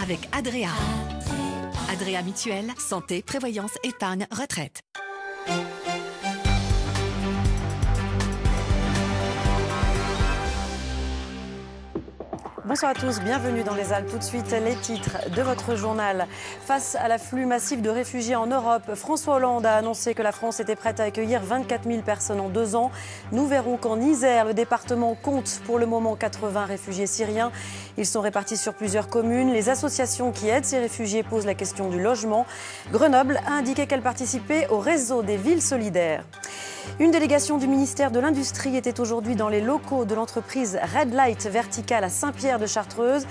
avec Adrea. Adrea Mutuelle, santé, prévoyance, épargne, retraite. Bonsoir à tous, bienvenue dans les Alpes. Tout de suite, les titres de votre journal. Face à l'afflux massif de réfugiés en Europe, François Hollande a annoncé que la France était prête à accueillir 24 000 personnes en 2 ans. Nous verrons qu'en Isère, le département compte pour le moment 80 réfugiés syriens. Ils sont répartis sur plusieurs communes. Les associations qui aident ces réfugiés posent la question du logement. Grenoble a indiqué qu'elle participait au réseau des villes solidaires. Une délégation du ministère de l'Industrie était aujourd'hui dans les locaux de l'entreprise Red Light Vertical à Saint-Pierre-de-Chartreuse.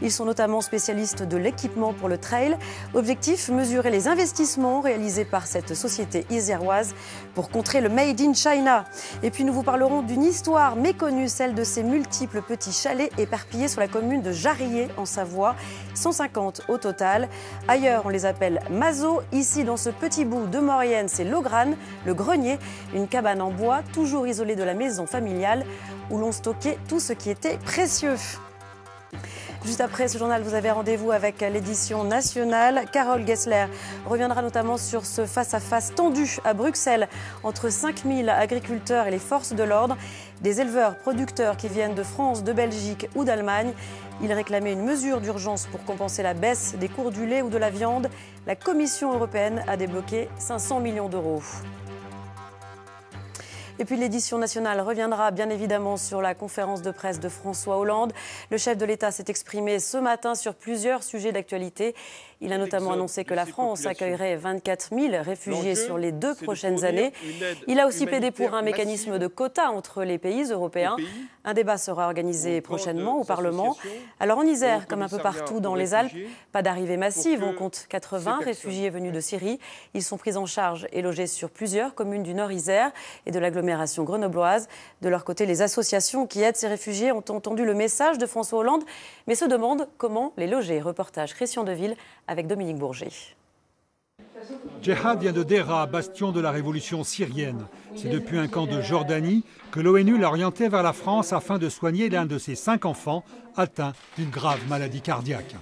Ils sont notamment spécialistes de l'équipement pour le trail. Objectif, mesurer les investissements réalisés par cette société iséroise pour contrer le Made in China. Et puis nous vous parlerons d'une histoire méconnue, celle de ces multiples petits chalets éparpillés sur la commune de Jarrier en Savoie. 150 au total. Ailleurs, on les appelle Mazo. Ici, dans ce petit bout de Maurienne, c'est Lograne, le grenier, une cabane en bois, toujours isolée de la maison familiale, où l'on stockait tout ce qui était précieux. Juste après ce journal, vous avez rendez-vous avec l'édition nationale. Carole Gessler reviendra notamment sur ce face-à-face tendu à Bruxelles entre 5000 agriculteurs et les forces de l'ordre. Des éleveurs producteurs qui viennent de France, de Belgique ou d'Allemagne. Ils réclamaient une mesure d'urgence pour compenser la baisse des cours du lait ou de la viande. La Commission européenne a débloqué 500 millions d'euros. Et puis l'édition nationale reviendra bien évidemment sur la conférence de presse de François Hollande. Le chef de l'État s'est exprimé ce matin sur plusieurs sujets d'actualité. Il a notamment annoncé que la France accueillerait 24 000 réfugiés sur les 2 prochaines années. Il a aussi plaidé pour un mécanisme de quotas entre les pays européens. Un débat sera organisé prochainement au Parlement. Alors en Isère, comme un peu partout dans les Alpes, pas d'arrivée massive. On compte 80 réfugiés venus de Syrie. Ils sont pris en charge et logés sur plusieurs communes du Nord Isère et de l'agglomération grenobloise. De leur côté, les associations qui aident ces réfugiés ont entendu le message de François Hollande, mais se demandent comment les loger. Reportage Christian Deville avec Dominique Bourget. Djehad vient de Dera, bastion de la révolution syrienne. C'est depuis un camp de Jordanie que l'ONU l'a orienté vers la France afin de soigner l'un de ses 5 enfants atteints d'une grave maladie cardiaque.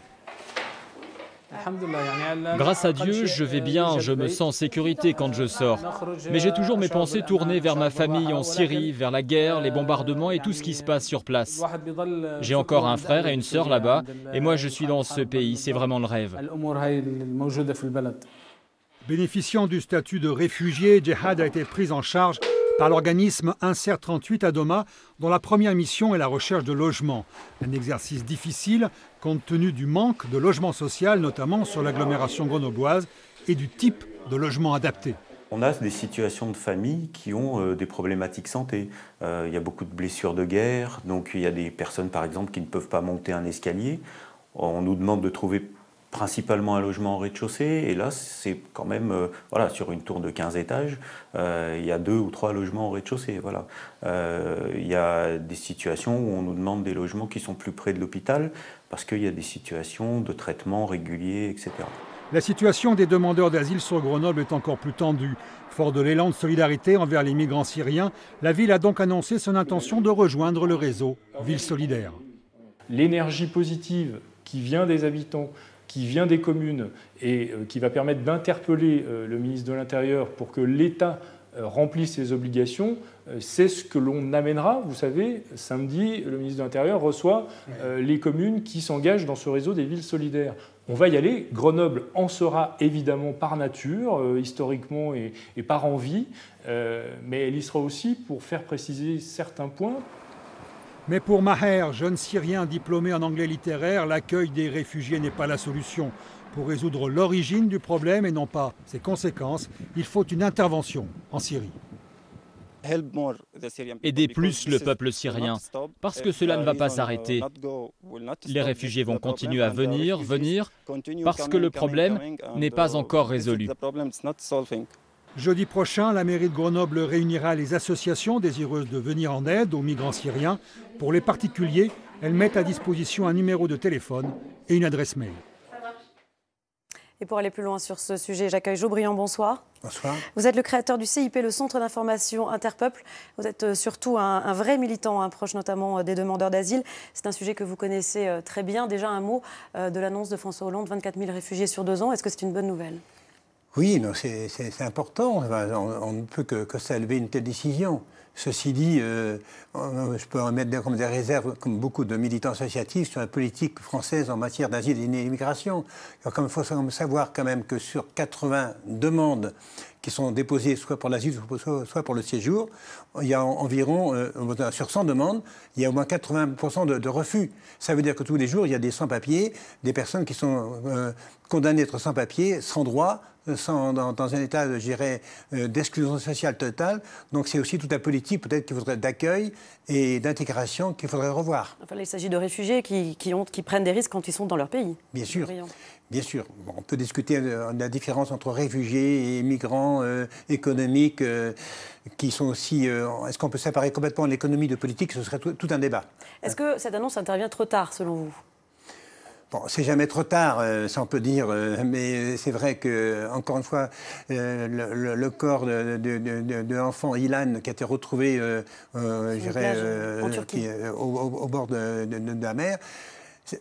Grâce à Dieu, je vais bien, je me sens en sécurité quand je sors. Mais j'ai toujours mes pensées tournées vers ma famille en Syrie, vers la guerre, les bombardements et tout ce qui se passe sur place. J'ai encore un frère et une sœur là-bas, et moi je suis dans ce pays, c'est vraiment le rêve. Bénéficiant du statut de réfugié, Djehad a été prise en charge par l'organisme Insert 38 à Doma, dont la première mission est la recherche de logement. Un exercice difficile compte tenu du manque de logement social, notamment sur l'agglomération grenobloise, et du type de logement adapté. On a des situations de famille qui ont des problématiques santé. Il y a beaucoup de blessures de guerre, donc il y a des personnes par exemple qui ne peuvent pas monter un escalier. On nous demande de trouver principalement un logement en rez-de-chaussée, et là c'est quand même, voilà, sur une tour de 15 étages, il y a 2 ou 3 logements en rez-de-chaussée. Voilà. Il y a des situations où on nous demande des logements qui sont plus près de l'hôpital, parce qu'il y a des situations de traitement régulier, etc. La situation des demandeurs d'asile sur Grenoble est encore plus tendue. Fort de l'élan de solidarité envers les migrants syriens, la ville a donc annoncé son intention de rejoindre le réseau Ville Solidaire. L'énergie positive qui vient des habitants, qui vient des communes et qui va permettre d'interpeller le ministre de l'Intérieur pour que l'État remplisse ses obligations, c'est ce que l'on amènera. Vous savez, samedi, le ministre de l'Intérieur reçoit les communes qui s'engagent dans ce réseau des villes solidaires. On va y aller. Grenoble en sera évidemment par nature, historiquement et par envie, mais elle y sera aussi pour faire préciser certains points. Mais pour Maher, jeune Syrien diplômé en anglais littéraire, l'accueil des réfugiés n'est pas la solution. Pour résoudre l'origine du problème et non pas ses conséquences, il faut une intervention en Syrie. Aider plus le peuple syrien, parce que cela ne va pas s'arrêter. Les réfugiés vont continuer à venir, parce que le problème n'est pas encore résolu. Jeudi prochain, la mairie de Grenoble réunira les associations désireuses de venir en aide aux migrants syriens. Pour les particuliers, elles mettent à disposition un numéro de téléphone et une adresse mail. Et pour aller plus loin sur ce sujet, j'accueille Jo Briand, bonsoir. Bonsoir. Vous êtes le créateur du CIP, le Centre d'information Interpeuple. Vous êtes surtout un vrai militant, proche notamment des demandeurs d'asile. C'est un sujet que vous connaissez très bien. Déjà un mot de l'annonce de François Hollande, 24 000 réfugiés sur 2 ans. Est-ce que c'est une bonne nouvelle? Oui, c'est important. On ne peut que saluer une telle décision. Ceci dit, je peux en mettre comme des réserves, comme beaucoup de militants associatifs, sur la politique française en matière d'asile et d'immigration. Il faut savoir quand même que sur 80 demandes qui sont déposées soit pour l'asile, soit pour le séjour, il y a environ, sur 100 demandes, il y a au moins 80% de refus. Ça veut dire que tous les jours, il y a des sans-papiers, des personnes qui sont condamnées à être sans-papiers, sans droit, dans un état, je dirais, d'exclusion sociale totale. Donc c'est aussi toute la politique peut-être qu'il faudrait d'accueil et d'intégration qu'il faudrait revoir. Enfin, il s'agit de réfugiés qui prennent des risques quand ils sont dans leur pays. Bien sûr. Bien sûr. Bon, on peut discuter de la différence entre réfugiés et migrants économiques qui sont aussi... est-ce qu'on peut séparer complètement l'économie de politique? Ce serait tout un débat. Est-ce que cette annonce intervient trop tard, selon vous? Bon, c'est jamais trop tard, ça on peut dire, mais c'est vrai que, encore une fois, le corps de l'enfant Ilan qui a été retrouvé au bord de la mer,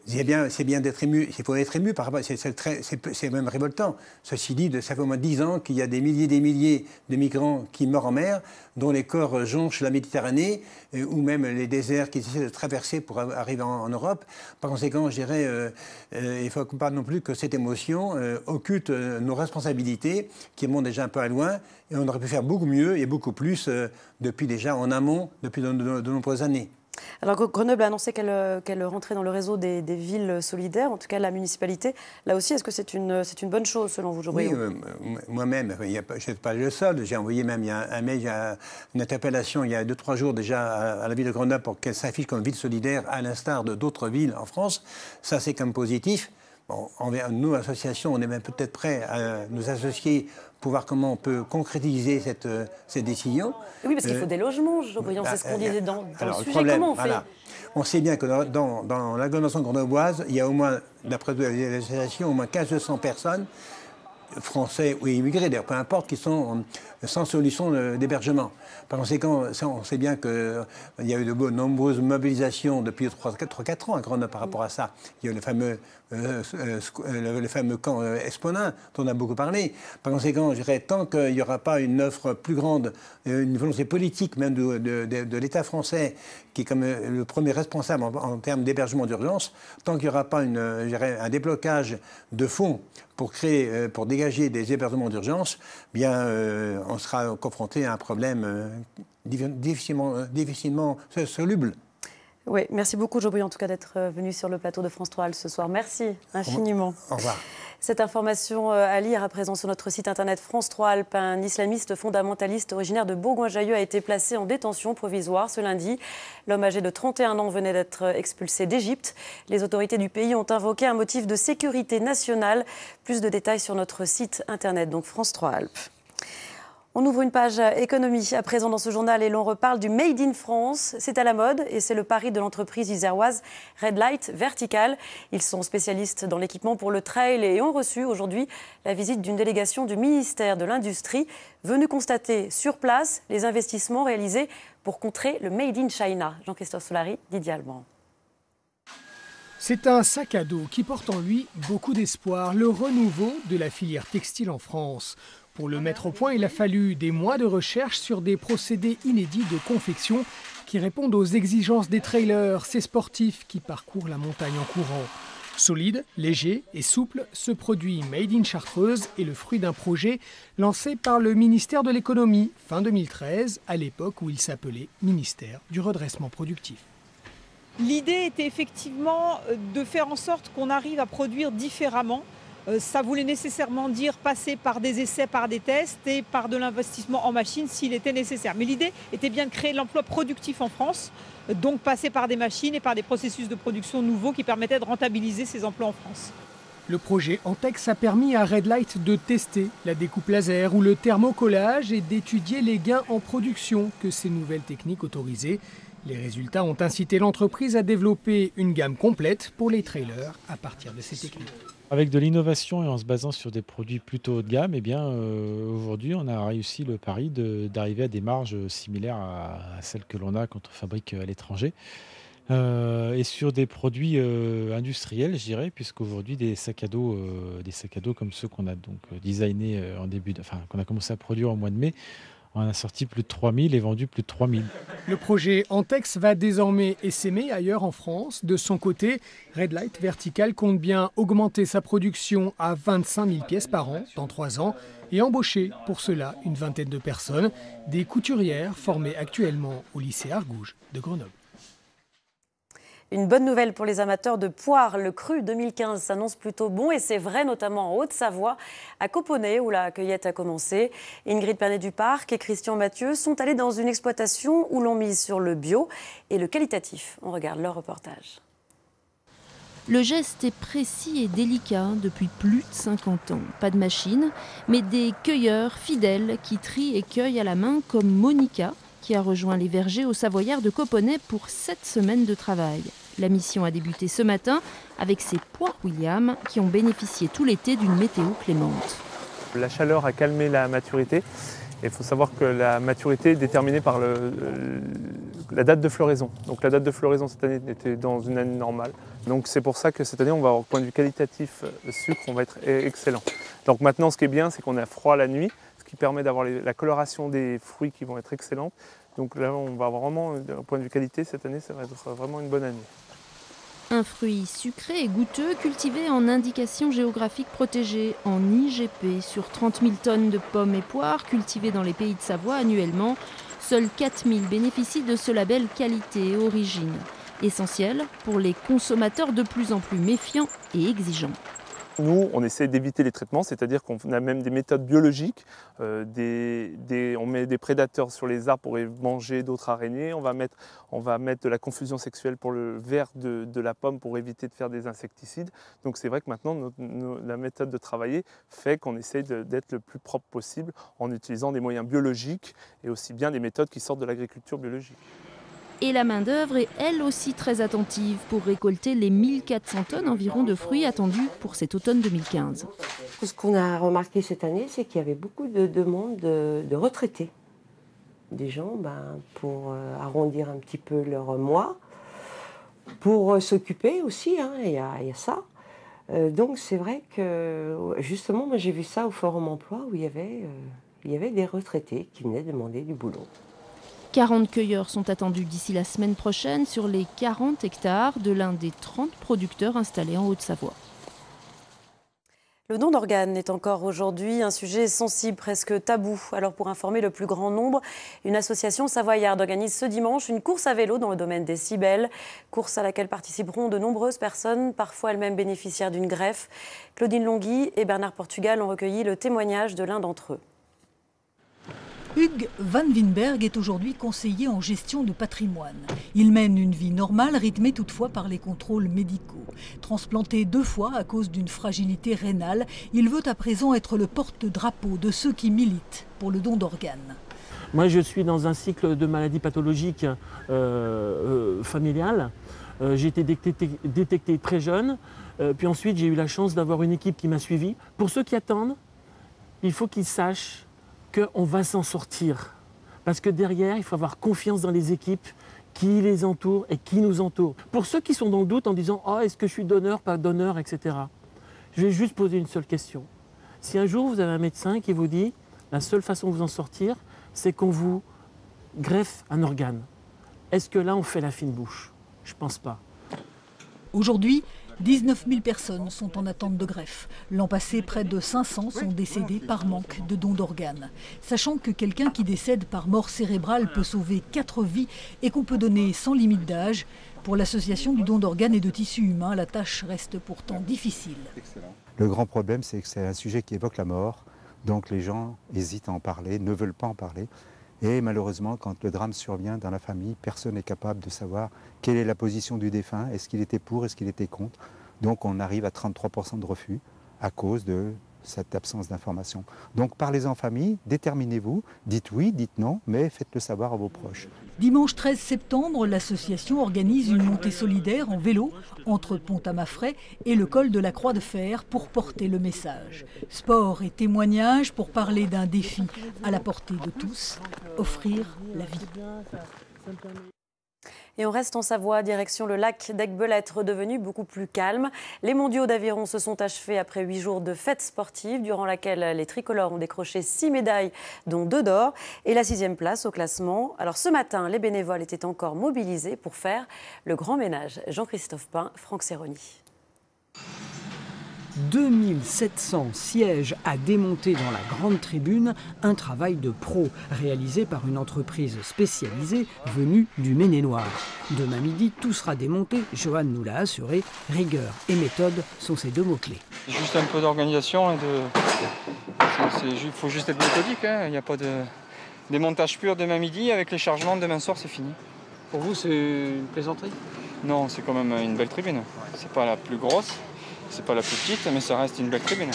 c'est bien d'être ému, il faut être ému par rapport, c'est même révoltant. Ceci dit, ça fait au moins 10 ans qu'il y a des milliers de migrants qui meurent en mer, dont les corps jonchent la Méditerranée, ou même les déserts qu'ils essaient de traverser pour arriver en Europe. Par conséquent, je dirais, il ne faut pas non plus que cette émotion occulte nos responsabilités, qui montent déjà un peu à loin, et on aurait pu faire beaucoup mieux et beaucoup plus depuis déjà en amont, depuis de nombreuses années. Alors Grenoble a annoncé qu'elle rentrait dans le réseau des villes solidaires, en tout cas la municipalité. Là aussi, est-ce que c'est une bonne chose selon vous, Jo Briand? Oui, moi-même, je ne suis pas le seul. J'ai envoyé même un mail, une interpellation il y a 2-3 jours déjà à la ville de Grenoble pour qu'elle s'affiche comme ville solidaire à l'instar d'autres villes en France. Ça, c'est comme positif. Bon, nous, associations, on est même peut-être prêts à nous associer pour voir comment on peut concrétiser cette décision. Oui, parce qu'il faut des logements, Jo Briand, c'est ce qu'on disait dans le sujet. Problème, comment on fait? On sait bien que dans l'agglomération grenobloise, il y a au moins, d'après les associations, au moins 1500 personnes, français ou immigrés, d'ailleurs, peu importe, qui sont sans solution d'hébergement. Par conséquent, on sait bien qu'il y a eu de nombreuses mobilisations depuis 3-4 ans à Grenoble par rapport à ça. Il y a eu le fameux camp Esponin, dont on a beaucoup parlé. Par conséquent, je dirais, tant qu'il n'y aura pas une offre plus grande, une volonté politique même de l'État français, qui est comme le premier responsable en termes d'hébergement d'urgence, tant qu'il n'y aura pas un déblocage de fonds pour dégager des hébergements d'urgence, bien, on sera confronté à un problème difficilement soluble. Oui, merci beaucoup, Jo Briand, en tout cas, d'être venu sur le plateau de France 3 ce soir. Merci infiniment. Au revoir. Cette information à lire à présent sur notre site internet France 3 Alpes. Un islamiste fondamentaliste originaire de Bourgoin-Jallieu a été placé en détention provisoire ce lundi. L'homme âgé de 31 ans venait d'être expulsé d'Égypte. Les autorités du pays ont invoqué un motif de sécurité nationale. Plus de détails sur notre site internet, donc France 3 Alpes. On ouvre une page économie à présent dans ce journal et l'on reparle du Made in France. C'est à la mode et c'est le pari de l'entreprise iséroise Red Light Vertical. Ils sont spécialistes dans l'équipement pour le trail et ont reçu aujourd'hui la visite d'une délégation du ministère de l'Industrie venue constater sur place les investissements réalisés pour contrer le Made in China. Jean-Christophe Solari, Didier Alban. C'est un sac à dos qui porte en lui beaucoup d'espoir, le renouveau de la filière textile en France. Pour le mettre au point, il a fallu des mois de recherche sur des procédés inédits de confection qui répondent aux exigences des trailers, ces sportifs qui parcourent la montagne en courant. Solide, léger et souple, ce produit Made in Chartreuse est le fruit d'un projet lancé par le ministère de l'économie fin 2013, à l'époque où il s'appelait ministère du redressement productif. L'idée était effectivement de faire en sorte qu'on arrive à produire différemment. Ça voulait nécessairement dire passer par des essais, par des tests et par de l'investissement en machines s'il était nécessaire. Mais l'idée était bien de créer de l'emploi productif en France, donc passer par des machines et par des processus de production nouveaux qui permettaient de rentabiliser ces emplois en France. Le projet Antex a permis à Red Light de tester la découpe laser ou le thermocollage et d'étudier les gains en production que ces nouvelles techniques autorisaient. Les résultats ont incité l'entreprise à développer une gamme complète pour les trailers à partir de ces techniques. Avec de l'innovation et en se basant sur des produits plutôt haut de gamme, aujourd'hui on a réussi le pari d'arriver à des marges similaires à celles que l'on a quand on fabrique à l'étranger. Et sur des produits industriels, je dirais, puisqu'aujourd'hui des sacs à dos comme ceux qu'on a donc designés qu'on a commencé à produire au mois de mai, on a sorti plus de 3000 et vendu plus de 3000. Le projet Antex va désormais essaimer ailleurs en France. De son côté, Red Light Vertical compte bien augmenter sa production à 25 000 pièces par an dans 3 ans et embaucher pour cela une vingtaine de personnes, des couturières formées actuellement au lycée Argouges de Grenoble. Une bonne nouvelle pour les amateurs de poires. Le cru 2015 s'annonce plutôt bon et c'est vrai notamment en Haute-Savoie, à Coponnet où la cueillette a commencé. Ingrid Pernet-Duparc et Christian Mathieu sont allés dans une exploitation où l'on mise sur le bio et le qualitatif. On regarde leur reportage. Le geste est précis et délicat depuis plus de 50 ans. Pas de machine, mais des cueilleurs fidèles qui trient et cueillent à la main comme Monica, qui a rejoint les vergers au Savoyard de Coponnet pour 7 semaines de travail. La mission a débuté ce matin avec ces poires William qui ont bénéficié tout l'été d'une météo clémente. La chaleur a calmé la maturité. Il faut savoir que la maturité est déterminée par la date de floraison. Donc la date de floraison cette année était dans une année normale. Donc c'est pour ça que cette année, on va avoir, au point de vue qualitatif, le sucre, on va être excellent. Donc maintenant, ce qui est bien, c'est qu'on a froid la nuit, ce qui permet d'avoir la coloration des fruits qui vont être excellentes. Donc là, on va avoir vraiment, au point de vue qualité, cette année, ça va être vraiment une bonne année. Un fruit sucré et goûteux cultivé en indication géographique protégée, en IGP, sur 30 000 tonnes de pommes et poires cultivées dans les pays de Savoie annuellement. Seuls 4 000 bénéficient de ce label qualité et origine. Essentiel pour les consommateurs de plus en plus méfiants et exigeants. Nous, on essaie d'éviter les traitements, c'est-à-dire qu'on a même des méthodes biologiques. On met des prédateurs sur les arbres pour manger d'autres araignées. On va mettre de la confusion sexuelle pour le verre de la pomme pour éviter de faire des insecticides. Donc c'est vrai que maintenant, la méthode de travailler fait qu'on essaie d'être le plus propre possible en utilisant des moyens biologiques et aussi bien des méthodes qui sortent de l'agriculture biologique. Et la main-d'œuvre est elle aussi très attentive pour récolter les 1400 tonnes environ de fruits attendus pour cet automne 2015. Ce qu'on a remarqué cette année, c'est qu'il y avait beaucoup de demandes de retraités. Des gens pour arrondir un petit peu leur mois, pour s'occuper aussi, il y a ça. Donc c'est vrai que justement, moi j'ai vu ça au Forum Emploi où il y avait des retraités qui venaient demander du boulot. 40 cueilleurs sont attendus d'ici la semaine prochaine sur les 40 hectares de l'un des 30 producteurs installés en Haute-Savoie. Le don d'organes est encore aujourd'hui un sujet sensible, presque tabou. Alors pour informer le plus grand nombre, une association savoyarde organise ce dimanche une course à vélo dans le domaine des Cybèles. Course à laquelle participeront de nombreuses personnes, parfois elles-mêmes bénéficiaires d'une greffe. Claudine Longhi et Bernard Portugal ont recueilli le témoignage de l'un d'entre eux. Hugues Van Winberg est aujourd'hui conseiller en gestion de patrimoine. Il mène une vie normale, rythmée toutefois par les contrôles médicaux. Transplanté 2 fois à cause d'une fragilité rénale, il veut à présent être le porte-drapeau de ceux qui militent pour le don d'organes. Moi, je suis dans un cycle de maladies pathologiques familiales. J'ai été détecté très jeune. Puis ensuite, j'ai eu la chance d'avoir une équipe qui m'a suivi. Pour ceux qui attendent, il faut qu'ils sachent qu'on va s'en sortir. Parce que derrière, il faut avoir confiance dans les équipes qui les entourent et qui nous entourent. Pour ceux qui sont dans le doute en disant « Oh, est-ce que je suis donneur, pas donneur, etc. » Je vais juste poser une seule question. Si un jour vous avez un médecin qui vous dit « La seule façon de vous en sortir, c'est qu'on vous greffe un organe. » Est-ce que là, on fait la fine bouche? Je ne pense pas. Aujourd'hui, 19 000 personnes sont en attente de greffe. L'an passé, près de 500 sont décédés par manque de dons d'organes. Sachant que quelqu'un qui décède par mort cérébrale peut sauver 4 vies et qu'on peut donner sans limite d'âge, pour l'association du don d'organes et de tissus humains, la tâche reste pourtant difficile. Le grand problème, c'est que c'est un sujet qui évoque la mort. Donc les gens hésitent à en parler, ne veulent pas en parler. Et malheureusement, quand le drame survient dans la famille, personne n'est capable de savoir quelle est la position du défunt, est-ce qu'il était pour, est-ce qu'il était contre. Donc on arrive à 33% de refus à cause de cette absence d'information. Donc parlez en famille, déterminez-vous, dites oui, dites non, mais faites-le savoir à vos proches. Dimanche 13 septembre, l'association organise une montée solidaire en vélo entre Pont-à-Mafray et le col de la Croix de Fer pour porter le message. Sport et témoignages pour parler d'un défi à la portée de tous, offrir la vie. Et on reste en Savoie, direction le lac d'Aiguebelette, redevenu beaucoup plus calme. Les mondiaux d'aviron se sont achevés après 8 jours de fête sportive, durant laquelle les tricolores ont décroché 6 médailles, dont 2 d'or, et la 6e place au classement. Alors ce matin, les bénévoles étaient encore mobilisés pour faire le grand ménage. Jean-Christophe Pain, Franck Serroni. 2700 sièges à démonter dans la grande tribune, un travail de pro réalisé par une entreprise spécialisée venue du Maine-et-Loire. Demain midi, tout sera démonté, Johan nous l'a assuré, rigueur et méthode sont ses 2 mots-clés. Juste un peu d'organisation et il faut juste être méthodique, hein. Il n'y a pas de démontage pur demain midi, avec les chargements demain soir c'est fini. Pour vous c'est une plaisanterie? Non, c'est quand même une belle tribune, c'est pas la plus grosse. C'est pas la plus petite, mais ça reste une belle tribune.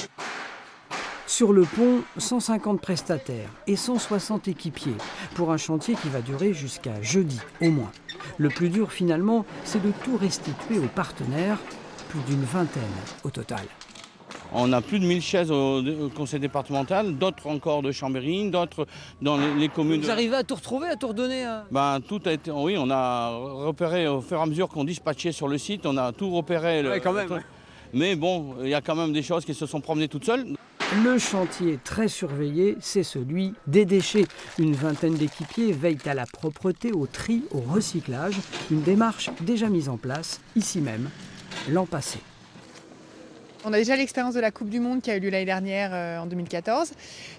Sur le pont, 150 prestataires et 160 équipiers pour un chantier qui va durer jusqu'à jeudi au moins. Le plus dur finalement, c'est de tout restituer aux partenaires, plus d'une vingtaine au total. On a plus de 1000 chaises au conseil départemental, d'autres encore de Chambéry, d'autres dans les communes. Vous arrivez à tout retrouver, à tout redonner Tout a été, oui, on a repéré au fur et à mesure qu'on dispatchait sur le site, on a tout repéré. Quand même. Mais bon, il y a quand même des choses qui se sont promenées toutes seules. Le chantier très surveillé, c'est celui des déchets. Une vingtaine d'équipiers veillent à la propreté, au tri, au recyclage. Une démarche déjà mise en place, ici même, l'an passé. On a déjà l'expérience de la Coupe du Monde qui a eu lieu l'année dernière en 2014.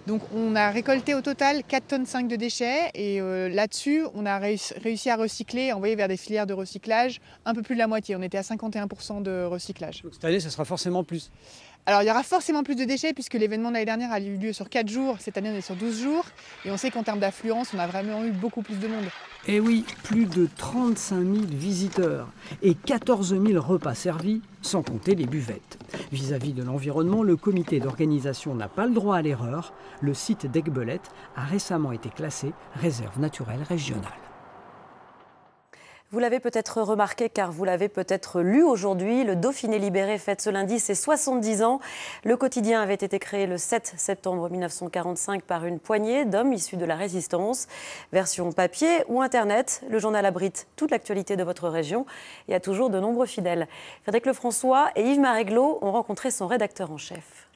Donc on a récolté au total 4,5 tonnes de déchets et là-dessus on a réussi à recycler, envoyer vers des filières de recyclage un peu plus de la moitié. On était à 51% de recyclage. Donc cette année ça sera forcément plus? Alors il y aura forcément plus de déchets puisque l'événement de l'année dernière a eu lieu sur 4 jours. Cette année on est sur 12 jours et on sait qu'en termes d'affluence on a vraiment eu beaucoup plus de monde. Et oui, plus de 35 000 visiteurs et 14 000 repas servis, sans compter les buvettes. Vis-à-vis de l'environnement, le comité d'organisation n'a pas le droit à l'erreur. Le site d'Aiguebelette a récemment été classé réserve naturelle régionale. Vous l'avez peut-être remarqué car vous l'avez peut-être lu aujourd'hui, le Dauphiné libéré fête ce lundi ses 70 ans. Le quotidien avait été créé le 7 septembre 1945 par une poignée d'hommes issus de la Résistance. Version papier ou Internet, le journal abrite toute l'actualité de votre région et a toujours de nombreux fidèles. Frédéric Lefrançois et Yves Mareglo ont rencontré son rédacteur en chef.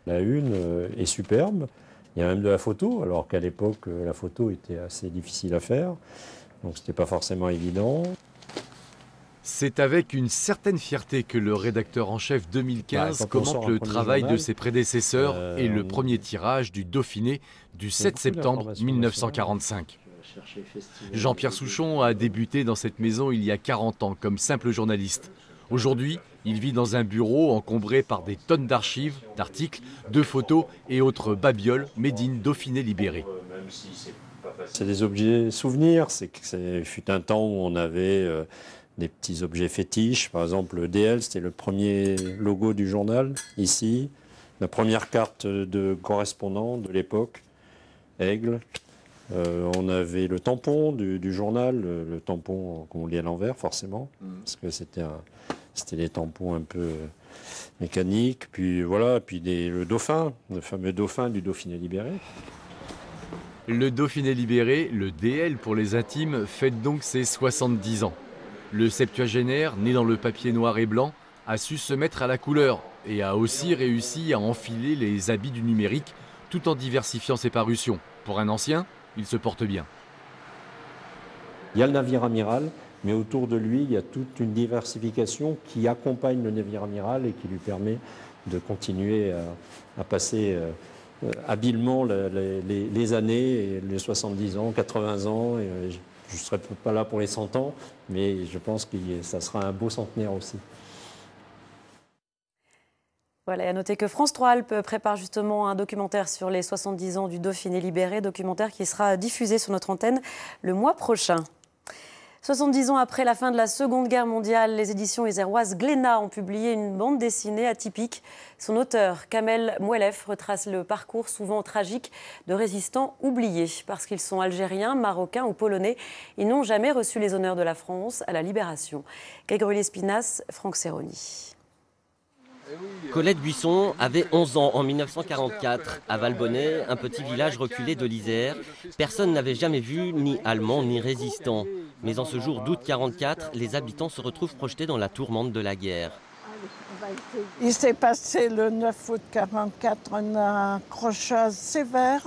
La une est superbe. Il y a même de la photo, alors qu'à l'époque, la photo était assez difficile à faire. Donc, ce n'était pas forcément évident. C'est avec une certaine fierté que le rédacteur en chef 2015 commente le travail de ses prédécesseurs et le premier tirage du Dauphiné du 7 septembre 1945. Jean-Pierre Souchon a débuté dans cette maison il y a 40 ans comme simple journaliste. Aujourd'hui, il vit dans un bureau encombré par des tonnes d'archives, d'articles, de photos et autres babioles made in Dauphiné libéré. C'est des objets souvenirs. C'est fut un temps où on avait des petits objets fétiches. Par exemple, le DL, c'était le premier logo du journal, ici. La première carte de correspondant de l'époque, Aigle. On avait le tampon du journal, le tampon qu'on lit à l'envers, forcément, parce que c'était des tampons un peu mécaniques. Puis voilà, puis le dauphin, le fameux dauphin du Dauphiné libéré. Le Dauphiné libéré, le DL pour les intimes, fête donc ses 70 ans. Le septuagénaire, né dans le papier noir et blanc, a su se mettre à la couleur et a aussi réussi à enfiler les habits du numérique tout en diversifiant ses parutions. Pour un ancien, il se porte bien. Il y a le navire amiral, mais autour de lui, il y a toute une diversification qui accompagne le navire amiral et qui lui permet de continuer à passer habilement les années, les 70 ans, 80 ans. Je ne serai pas là pour les 100 ans, mais je pense que ça sera un beau centenaire aussi. Voilà, et à noter que France 3 Alpes prépare justement un documentaire sur les 70 ans du Dauphiné libéré, documentaire qui sera diffusé sur notre antenne le mois prochain. 70 ans après la fin de la Seconde Guerre mondiale, les éditions iséroises Glénat ont publié une bande dessinée atypique. Son auteur, Kamel Mouelef, retrace le parcours souvent tragique de résistants oubliés. Parce qu'ils sont algériens, marocains ou polonais, ils n'ont jamais reçu les honneurs de la France à la Libération. Grégory Lespinasse, Franck Serroni. Colette Buisson avait 11 ans en 1944. À Valbonnet, un petit village reculé de l'Isère, personne n'avait jamais vu ni Allemands ni résistants. Mais en ce jour d'août 1944, les habitants se retrouvent projetés dans la tourmente de la guerre. Il s'est passé le 9 août 1944 un accrochage sévère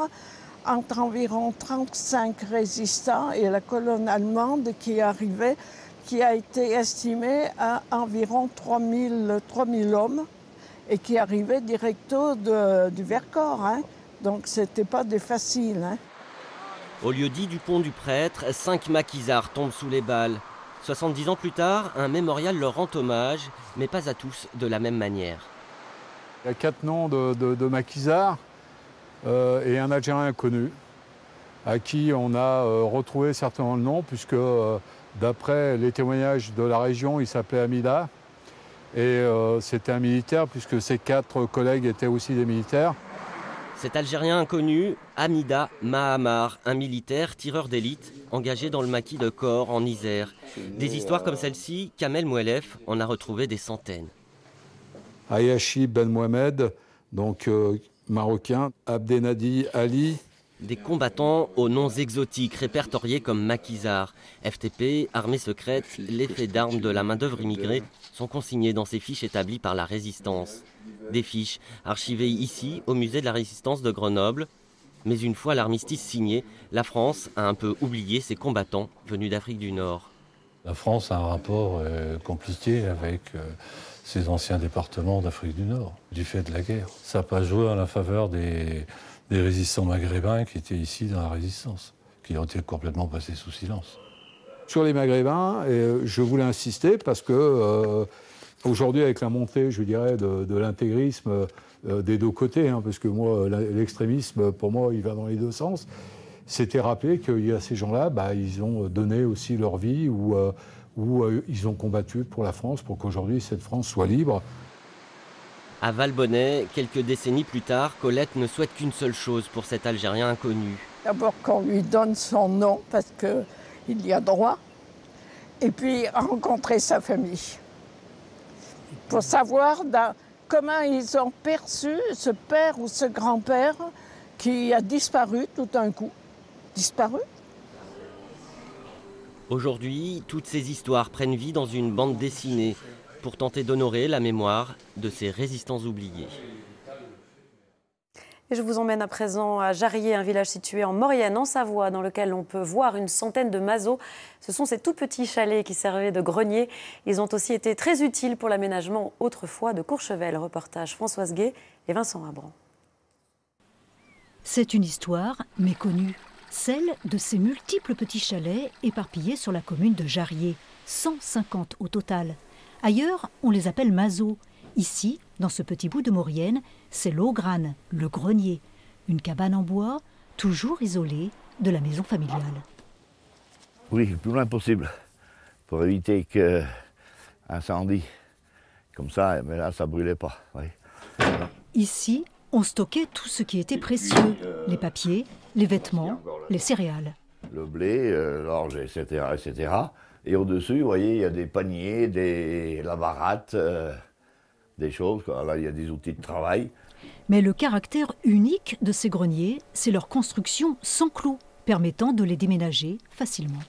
entre environ 35 résistants et la colonne allemande qui arrivait, qui a été estimée à environ 3000 hommes et qui arrivait directo du Vercors. Hein. Donc c'était pas des faciles. Hein. Au lieu-dit du pont du Prêtre, 5 maquisards tombent sous les balles. 70 ans plus tard, un mémorial leur rend hommage, mais pas à tous de la même manière. Il y a 4 noms de maquisards et un Algérien inconnu, à qui on a retrouvé certainement le nom, puisque d'après les témoignages de la région, il s'appelait Amida. Et c'était un militaire, puisque ses 4 collègues étaient aussi des militaires. Cet Algérien inconnu, Amida Mahamar, un militaire tireur d'élite engagé dans le maquis de Cor en Isère. Des histoires comme celle-ci, Kamel Mouelef en a retrouvé des centaines. Ayashi Ben Mohamed, donc marocain, Abdenadi Ali. Des combattants aux noms exotiques répertoriés comme maquisards. FTP, armée secrète, les faits d'armes de la main-d'œuvre immigrée sont consignés dans ces fiches établies par la résistance. Des fiches archivées ici au musée de la résistance de Grenoble. Mais une fois l'armistice signé, la France a un peu oublié ses combattants venus d'Afrique du Nord. La France a un rapport compliqué avec ses anciens départements d'Afrique du Nord, du fait de la guerre. Ça n'a pas joué en la faveur des résistants maghrébins qui étaient ici dans la résistance, qui ont été complètement passés sous silence. Sur les Maghrébins, je voulais insister parce que aujourd'hui, avec la montée, je dirais, de l'intégrisme des deux côtés, hein, parce que moi, l'extrémisme, pour moi, il va dans les deux sens, c'était rappelé qu'il y a ces gens-là, ils ont donné aussi leur vie ou ils ont combattu pour la France, pour qu'aujourd'hui, cette France soit libre. À Valbonnet, quelques décennies plus tard, Colette ne souhaite qu'une seule chose pour cet Algérien inconnu. D'abord qu'on lui donne son nom parce qu'il y a droit, et puis rencontrer sa famille. Pour savoir comment ils ont perçu ce père ou ce grand-père qui a disparu tout d'un coup. Disparu. Aujourd'hui, toutes ces histoires prennent vie dans une bande dessinée pour tenter d'honorer la mémoire de ces résistants oubliés. Et je vous emmène à présent à Jarrier, un village situé en Maurienne, en Savoie, dans lequel on peut voir une centaine de mazots. Ce sont ces tout petits chalets qui servaient de grenier. Ils ont aussi été très utiles pour l'aménagement autrefois de Courchevel. Reportage Françoise Gay et Vincent Abran. C'est une histoire méconnue, celle de ces multiples petits chalets éparpillés sur la commune de Jarrier, 150 au total. Ailleurs, on les appelle mazots. Ici, dans ce petit bout de Maurienne, c'est l'Augrane, le grenier, une cabane en bois, toujours isolée de la maison familiale. Oui, le plus loin possible, pour éviter qu'un incendie, comme ça, mais là, ça ne brûlait pas. Oui. Ici, on stockait tout ce qui était précieux, les papiers, les vêtements, les céréales. Le blé, l'orge, etc., etc. Et au-dessus, vous voyez, il y a des paniers, la baratte, des choses. Là, il y a des outils de travail. Mais le caractère unique de ces greniers, c'est leur construction sans clous, permettant de les déménager facilement.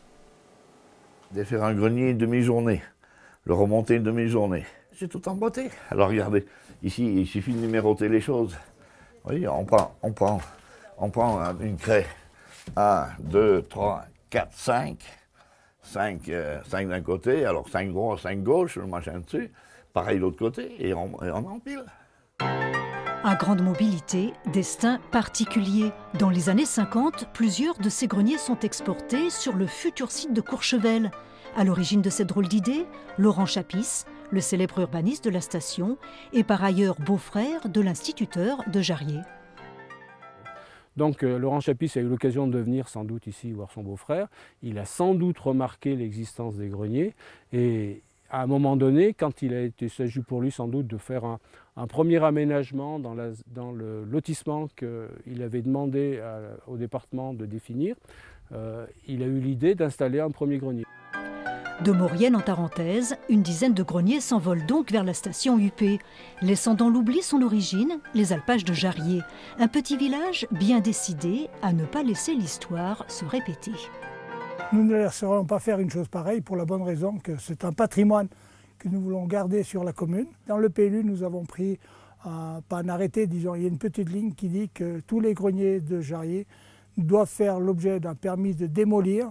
De faire un grenier une demi-journée, le remonter une demi-journée, c'est tout emboîté. Alors regardez, ici, il suffit de numéroter les choses. Vous voyez, on prend une craie. 1, 2, 3, 4, 5. 5 d'un côté, alors 5 droit, 5 gauche, le machin dessus. Pareil de l'autre côté, et on empile. À grande mobilité, destin particulier. Dans les années 50, plusieurs de ces greniers sont exportés sur le futur site de Courchevel. À l'origine de cette drôle d'idée, Laurent Chapis, le célèbre urbaniste de la station, et par ailleurs beau-frère de l'instituteur de Jarrier. Donc Laurent Chapis a eu l'occasion de venir sans doute ici voir son beau-frère. Il a sans doute remarqué l'existence des greniers et à un moment donné, quand il s'agit pour lui sans doute de faire un premier aménagement dans le lotissement qu'il avait demandé au département de définir, il a eu l'idée d'installer un premier grenier. De Maurienne en Tarentaise, une dizaine de greniers s'envolent donc vers la station UP, laissant dans l'oubli son origine, les alpages de Jarrier, un petit village bien décidé à ne pas laisser l'histoire se répéter. Nous ne laisserons pas faire une chose pareille pour la bonne raison que c'est un patrimoine que nous voulons garder sur la commune. Dans le PLU, nous avons pris, pas un arrêté, disons, il y a une petite ligne qui dit que tous les greniers de Jarrier doivent faire l'objet d'un permis de démolir,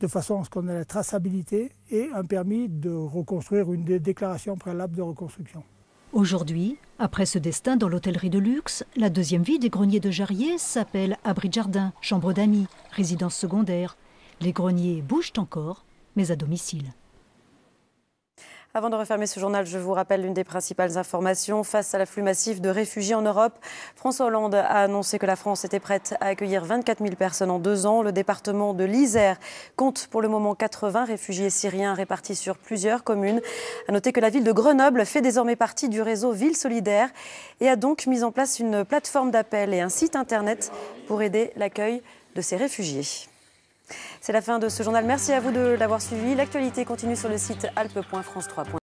de façon à ce qu'on ait la traçabilité et un permis de reconstruire une déclaration préalable de reconstruction. Aujourd'hui, après ce destin dans l'hôtellerie de luxe, la deuxième vie des greniers de Jarrier s'appelle abri de jardin, chambre d'amis, résidence secondaire. Les greniers bougent encore, mais à domicile. Avant de refermer ce journal, je vous rappelle l'une des principales informations. Face à l'afflux massif de réfugiés en Europe, François Hollande a annoncé que la France était prête à accueillir 24 000 personnes en 2 ans. Le département de l'Isère compte pour le moment 80 réfugiés syriens répartis sur plusieurs communes. À noter que la ville de Grenoble fait désormais partie du réseau Ville Solidaire et a donc mis en place une plateforme d'appel et un site internet pour aider l'accueil de ces réfugiés. C'est la fin de ce journal. Merci à vous de l'avoir suivi. L'actualité continue sur le site alpe.france3.fr.